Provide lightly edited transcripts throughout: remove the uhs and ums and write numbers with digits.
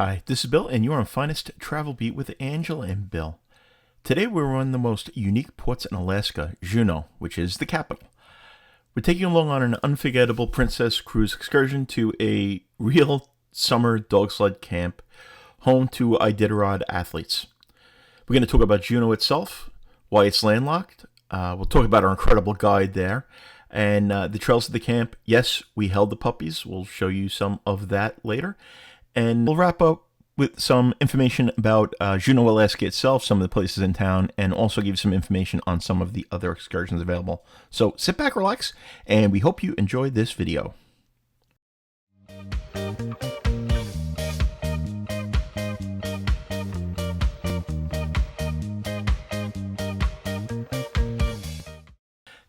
Hi, this is Bill, and you're on Finest Travel Beat with Angela and Bill. Today we're on the most unique ports in Alaska, Juneau, which is the capital. We're taking you along on an unforgettable princess cruise excursion to a real summer dog sled camp, home to Iditarod athletes. We're going to talk about Juneau itself, why it's landlocked. We'll talk about our incredible guide there, and the trails of the camp. Yes, we held the puppies. We'll show you some of that later. And we'll wrap up with some information about Juneau, Alaska itself, some of the places in town, and also give some information on some of the other excursions available. So sit back, relax, and we hope you enjoyed this video.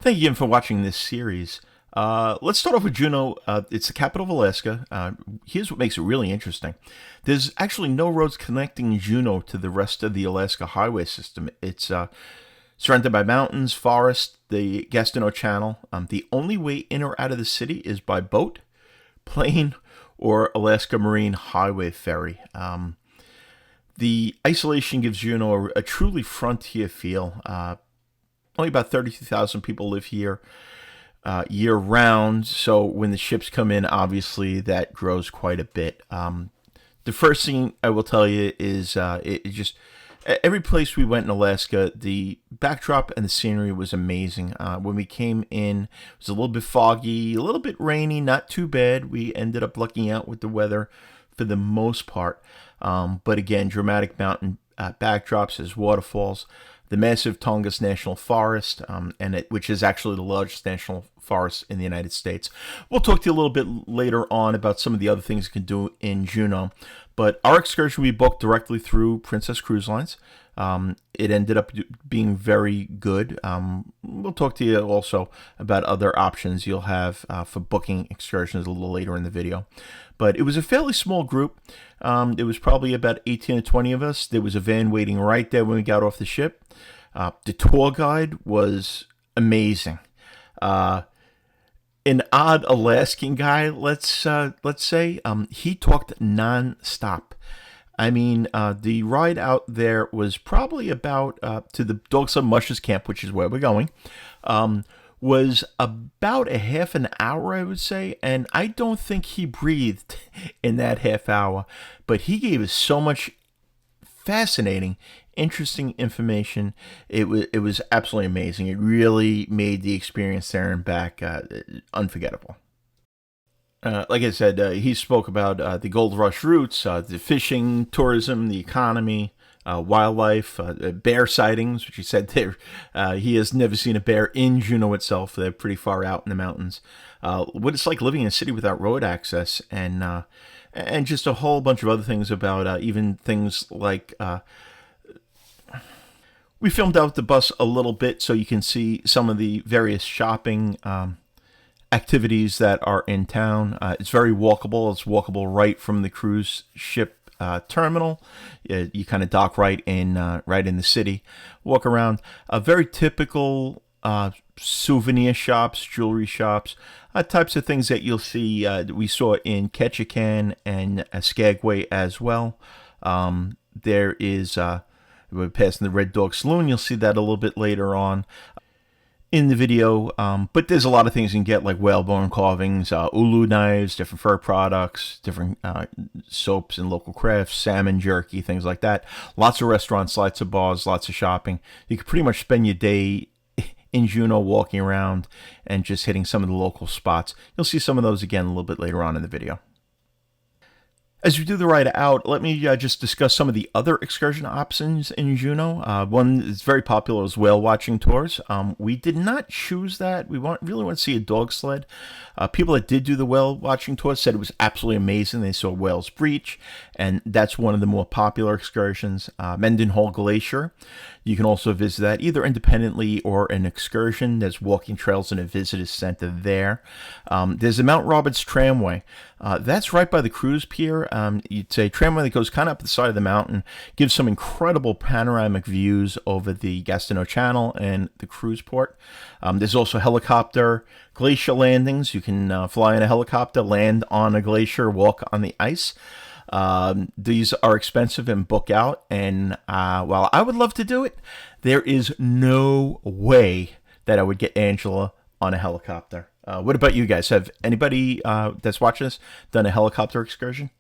Thank you again for watching this series. Let's start off with Juneau. It's the capital of Alaska. Here's what makes it really interesting. There's actually no roads connecting Juneau to the rest of the Alaska highway system. It's surrounded by mountains, forests, the Gastineau Channel. The only way in or out of the city is by boat, plane, or Alaska Marine Highway ferry. The isolation gives Juneau a truly frontier feel. Only about 32,000 people live here year-round, so when the ships come in, obviously that grows quite a bit. The first thing I will tell you is it just every place we went in Alaska, the backdrop and the scenery was amazing. When we came in, it was a little bit foggy, a little bit rainy, not too bad. We ended up lucking out with the weather for the most part. But again, dramatic mountain backdrops as waterfalls. The massive Tongass National Forest, which is actually the largest national forest in the United States. We'll talk to you a little bit later on about some of the other things you can do in Juneau. But our excursion we booked directly through Princess Cruise Lines. It ended up being very good. We'll talk to you also about other options you'll have for booking excursions a little later in the video. But it was a fairly small group. There was probably about 18 to 20 of us. There was a van waiting right there when we got off the ship. The tour guide was amazing. An odd Alaskan guy, let's say. He talked non-stop. I mean, the ride out there was probably about to the Dogsled Mushers camp, which is where we're going. Was about a half an hour, I would say, and I don't think he breathed in that half hour, but he gave us so much fascinating, interesting information. It was absolutely amazing. It really made the experience there and back unforgettable. Like I said, he spoke about the gold rush routes, the fishing, tourism, the economy, wildlife, bear sightings, which he said there. He has never seen a bear in Juneau itself. They're pretty far out in the mountains. What it's like living in a city without road access, and just a whole bunch of other things about even things like. We filmed out the bus a little bit so you can see some of the various shopping activities that are in town. It's very walkable. It's walkable right from the cruise ship terminal. You kind of dock right in the city, walk around. Very typical souvenir shops, jewelry shops, types of things that you'll see. We saw in Ketchikan and Skagway as well. There is we're passing the Red Dog Saloon. You'll see that a little bit later on in the video, but there's a lot of things you can get, like whalebone carvings, ulu knives, different fur products, different soaps and local crafts, salmon jerky, things like that. Lots of restaurants, lots of bars, lots of shopping. You can pretty much spend your day in Juneau walking around and just hitting some of the local spots. You'll see some of those again a little bit later on in the video. As we do the ride out, let me just discuss some of the other excursion options in Juneau. One that's very popular is whale watching tours. We did not choose that. We really want to see a dog sled. People that did do the whale watching tour said it was absolutely amazing. They saw whales breach, and that's one of the more popular excursions. Mendenhall Glacier. You can also visit that either independently or an excursion. There's walking trails and a visitor center there. There's the Mount Roberts Tramway. That's right by the cruise pier. It's a tramway that goes kind of up the side of the mountain, gives some incredible panoramic views over the Gastineau Channel and the cruise port. There's also helicopter glacier landings. You can fly in a helicopter, land on a glacier, walk on the ice. These are expensive and book out, and while I would love to do it, there is no way that I would get Angela on a helicopter. What about you guys? Have anybody that's watching this done a helicopter excursion?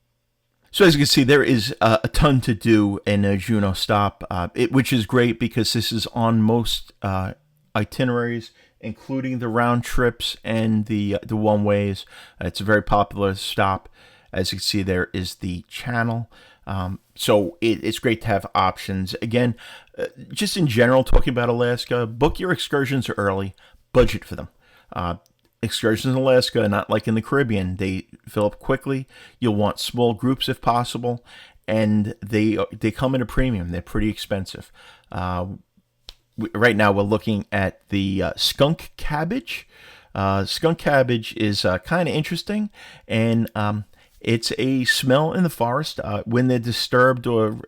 So as you can see, there is a ton to do in a Juneau stop, which is great because this is on most itineraries, including the round trips and the one-ways. It's a very popular stop. As you can see, there is the channel. So it's great to have options. Again, just in general, talking about Alaska, book your excursions early, budget for them. Excursions in Alaska, not like in the Caribbean, they fill up quickly. You'll want small groups if possible, and they come at a premium. They're pretty expensive. Right now, we're looking at the skunk cabbage. Skunk cabbage is kind of interesting, and it's a smell in the forest. When they're disturbed or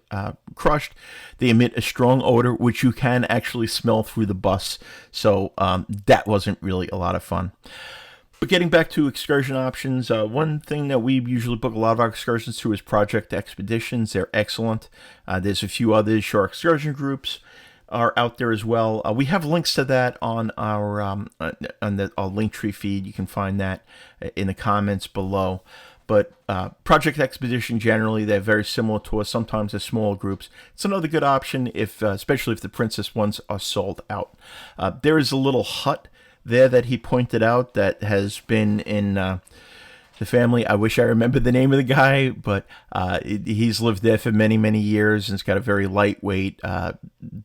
crushed, they emit a strong odor, which you can actually smell through the bus. So that wasn't really a lot of fun. But getting back to excursion options, one thing that we usually book a lot of our excursions through is Project Expeditions. They're excellent. There's a few others. Shore excursion groups are out there as well. We have links to that on our our Linktree feed. You can find that in the comments below. But Project Expedition, generally, they're very similar to us. Sometimes they're small groups. It's another good option, especially if the Princess ones are sold out. There is a little hut there that he pointed out that has been in the family. I wish I remembered the name of the guy, but he's lived there for many, many years, and it's got a very lightweight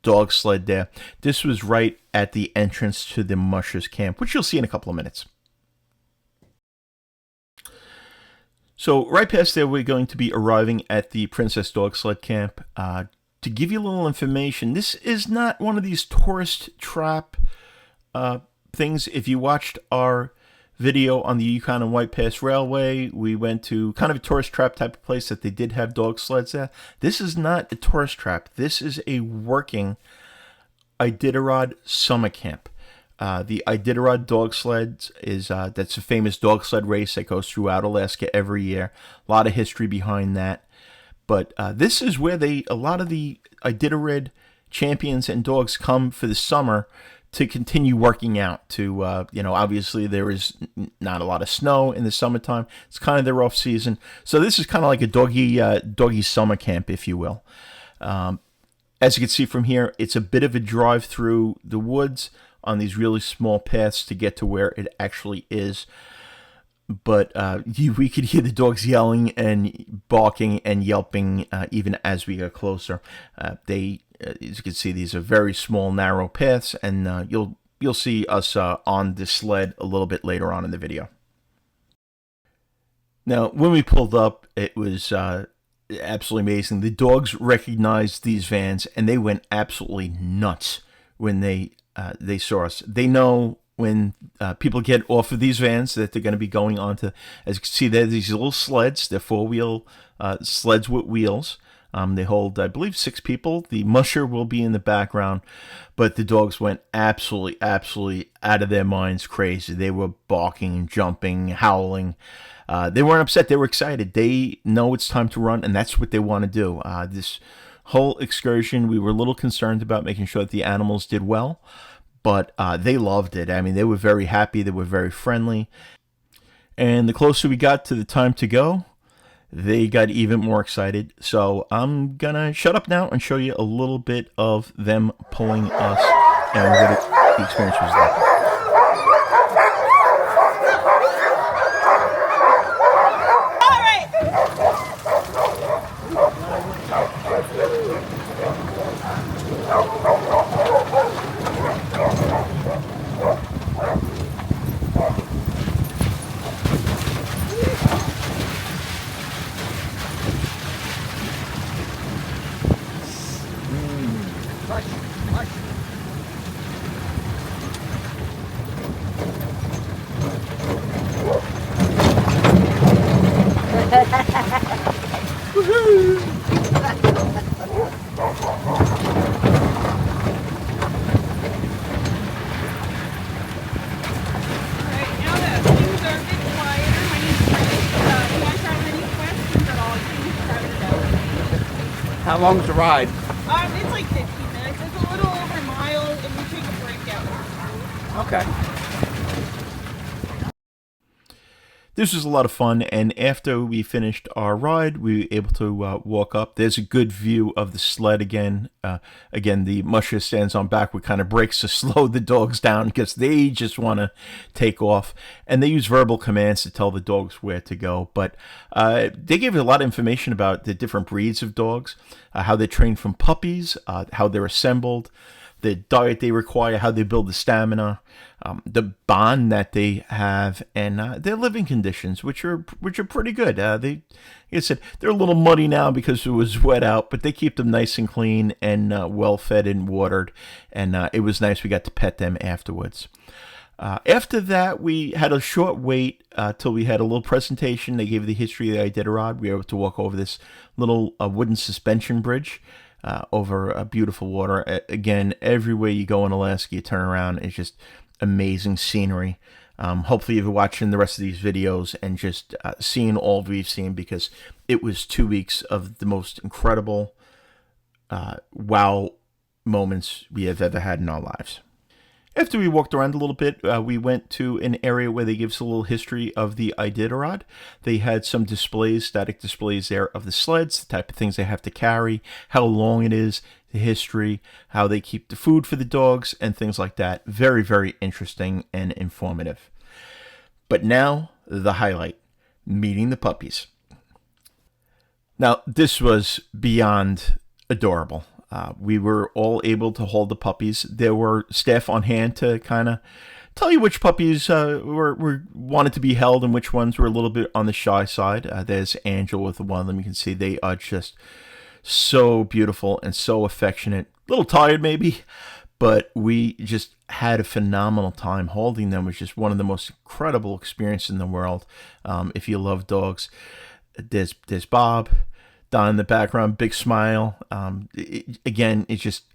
dog sled there. This was right at the entrance to the Mushers camp, which you'll see in a couple of minutes. So right past there, we're going to be arriving at the Princess Dogsled camp. To give you a little information, this is not one of these tourist trap things. If you watched our video on the Yukon and White Pass Railway, we went to kind of a tourist trap type of place that they did have dog sleds there. This is not a tourist trap. This is a working Iditarod summer camp. The Iditarod dog sled is that's a famous dog sled race that goes throughout Alaska every year. A lot of history behind that. But this is where a lot of the Iditarod champions and dogs come for the summer to continue working out. Obviously there is not a lot of snow in the summertime. It's kind of their off season. So this is kind of like a doggy summer camp, if you will. As you can see from here, it's a bit of a drive through the woods on these really small paths to get to where it actually is. But we could hear the dogs yelling and barking and yelping even as we get closer. As you can see, these are very small, narrow paths, and you'll see us on the sled a little bit later on in the video. Now, when we pulled up, it was absolutely amazing. The dogs recognized these vans, and they went absolutely nuts when they saw us. They know when people get off of these vans that they're going to be going on to, as you can see there, these little sleds. They're four-wheel sleds with wheels. They hold, I believe, 6 people. The musher will be in the background, but the dogs went absolutely out of their minds crazy. They were barking, jumping, howling. They weren't upset. They were excited. They know it's time to run, and that's what they want to do. This whole excursion, we were a little concerned about making sure that the animals did well, but they loved it. I mean, they were very happy. They were very friendly. And the closer we got to the time to go, they got even more excited. So I'm going to shut up now and show you a little bit of them pulling us and what the experience was like. How long's the ride? It's like 15 minutes. It's a little over a mile, and we take a break out. Okay. This was a lot of fun, and after we finished our ride, we were able to walk up. There's a good view of the sled again. Again, the musher stands on backward, kind of brakes to slow the dogs down because they just want to take off. And they use verbal commands to tell the dogs where to go. But they gave a lot of information about the different breeds of dogs, how they're trained from puppies, how they're assembled, the diet they require, how they build the stamina, the bond that they have, and their living conditions, which are pretty good. They, like I said, they're a little muddy now because it was wet out, but they keep them nice and clean and well fed and watered. And it was nice. We got to pet them afterwards. After that, we had a short wait till we had a little presentation. They gave the history of the Iditarod. We were able to walk over this little wooden suspension bridge. Over beautiful water. Again, everywhere you go in Alaska, you turn around, it's just amazing scenery. Hopefully you've been watching the rest of these videos and just seeing all we've seen, because it was 2 weeks of the most incredible wow moments we have ever had in our lives. After we walked around a little bit, we went to an area where they give us a little history of the Iditarod. They had some displays, static displays there of the sleds, the type of things they have to carry, how long it is, the history, how they keep the food for the dogs, and things like that. Very, very interesting and informative. But now, the highlight, meeting the puppies. Now, this was beyond adorable. We were all able to hold the puppies. There were staff on hand to kind of tell you which puppies were wanted to be held and which ones were a little bit on the shy side. There's Angel with one of them. You can see they are just so beautiful and so affectionate. A little tired maybe, but we just had a phenomenal time holding them. It was just one of the most incredible experiences in the world. If you love dogs, there's Bob. Don in the background, big smile. Again, it's just,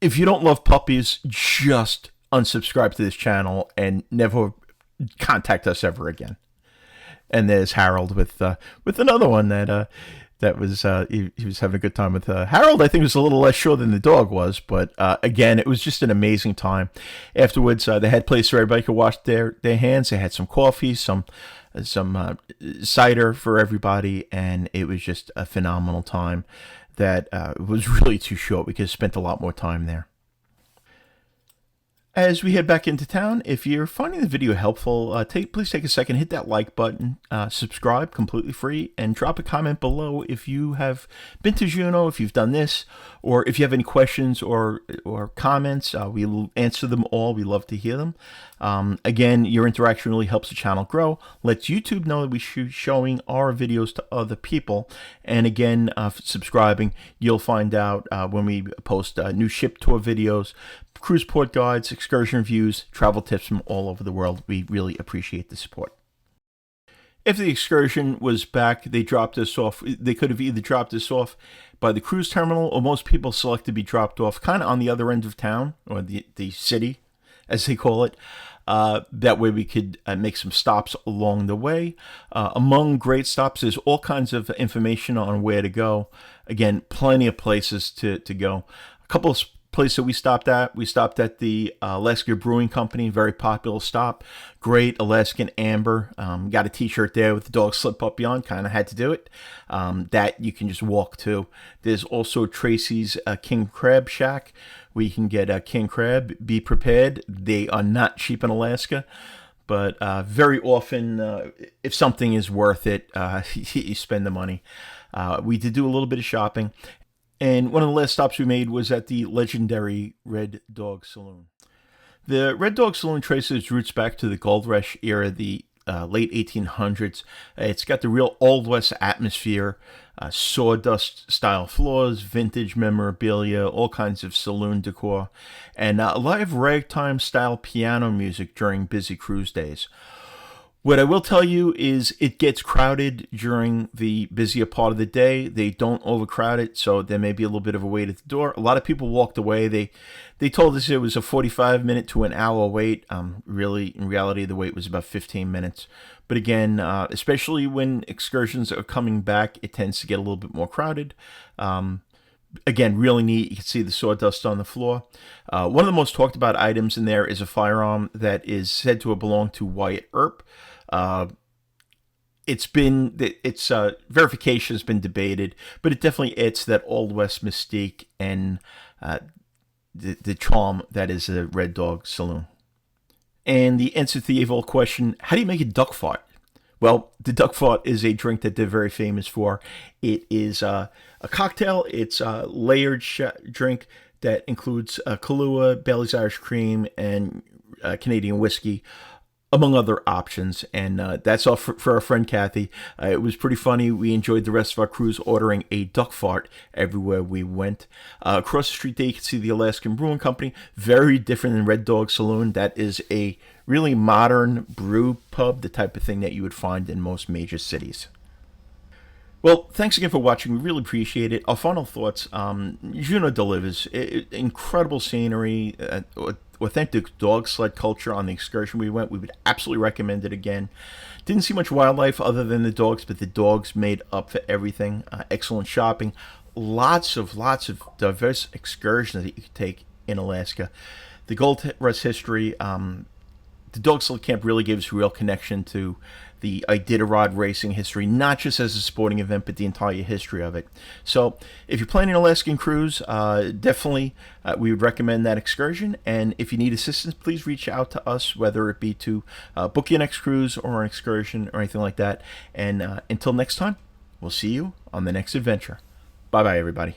if you don't love puppies, just unsubscribe to this channel and never contact us ever again. And there's Harold with another one that was he was having a good time with. Harold, I think, was a little less sure than the dog was, but again, it was just an amazing time. Afterwards, they had a place where everybody could wash their hands. They had some coffee, some cider for everybody, and it was just a phenomenal time that was really too short. We could have spent a lot more time there. As we head back into town, if you're finding the video helpful, please take a second, hit that like button, subscribe, completely free, and drop a comment below if you have been to Juneau, if you've done this, or if you have any questions or comments. We'll answer them all. We love to hear them. Again, your interaction really helps the channel grow, lets YouTube know that we're showing our videos to other people, and again, subscribing, you'll find out when we post new ship tour videos, cruise port guides, excursion reviews, travel tips from all over the world. We really appreciate the support. If the excursion was back, they dropped us off. They could have either dropped us off by the cruise terminal, or most people select to be dropped off kind of on the other end of town, or the city, as they call it. That way we could make some stops along the way. Among great stops, there's all kinds of information on where to go. Again, plenty of places to go. A couple of place that we stopped at the Alaska Brewing Company, very popular stop. Great Alaskan amber. Got a t-shirt there with the Dogsled puppy on, kind of had to do it. That you can just walk to. There's also Tracy's King Crab Shack, where you can get king crab. Be prepared, they are not cheap in Alaska, but very often if something is worth it, you spend the money. We did do a little bit of shopping. And one of the last stops we made was at the legendary Red Dog Saloon. The Red Dog Saloon traces its roots back to the Gold Rush era, the late 1800s. It's got the real Old West atmosphere, sawdust-style floors, vintage memorabilia, all kinds of saloon decor, and live ragtime-style piano music during busy cruise days. What I will tell you is it gets crowded during the busier part of the day. They don't overcrowd it, so there may be a little bit of a wait at the door. A lot of people walked away. They told us it was a 45-minute to an hour wait. Really, in reality, the wait was about 15 minutes. But again, especially when excursions are coming back, it tends to get a little bit more crowded. Again, really neat. You can see the sawdust on the floor. One of the most talked about items in there is a firearm that is said to have belonged to Wyatt Earp. Its verification has been debated, but it definitely adds to that Old West mystique and the charm that is a Red Dog Saloon. And the answer to the age-old question, how do you make a duck fart? Well, the duck fart is a drink that they're very famous for. It is a cocktail. It's a layered drink that includes Kahlua, Bailey's Irish Cream, and Canadian whiskey, among other options. And that's all for our friend Kathy. It was pretty funny. We enjoyed the rest of our cruise ordering a duck fart everywhere we went. Across the street there, you can see the Alaskan Brewing Company. Very different than Red Dog Saloon. That is a really modern brew pub, the type of thing that you would find in most major cities. Well, thanks again for watching. We really appreciate it. Our final thoughts. Juneau delivers. Incredible scenery, authentic dog sled culture on the excursion we went. We would absolutely recommend it again. Didn't see much wildlife other than the dogs, but the dogs made up for everything. Excellent shopping. Lots of diverse excursions that you could take in Alaska. The Gold Rush history. The Dogsled camp really gives a real connection to the Iditarod racing history, not just as a sporting event, but the entire history of it. So if you're planning an Alaskan cruise, definitely we would recommend that excursion. And if you need assistance, please reach out to us, whether it be to book your next cruise or an excursion or anything like that. And until next time, we'll see you on the next adventure. Bye-bye, everybody.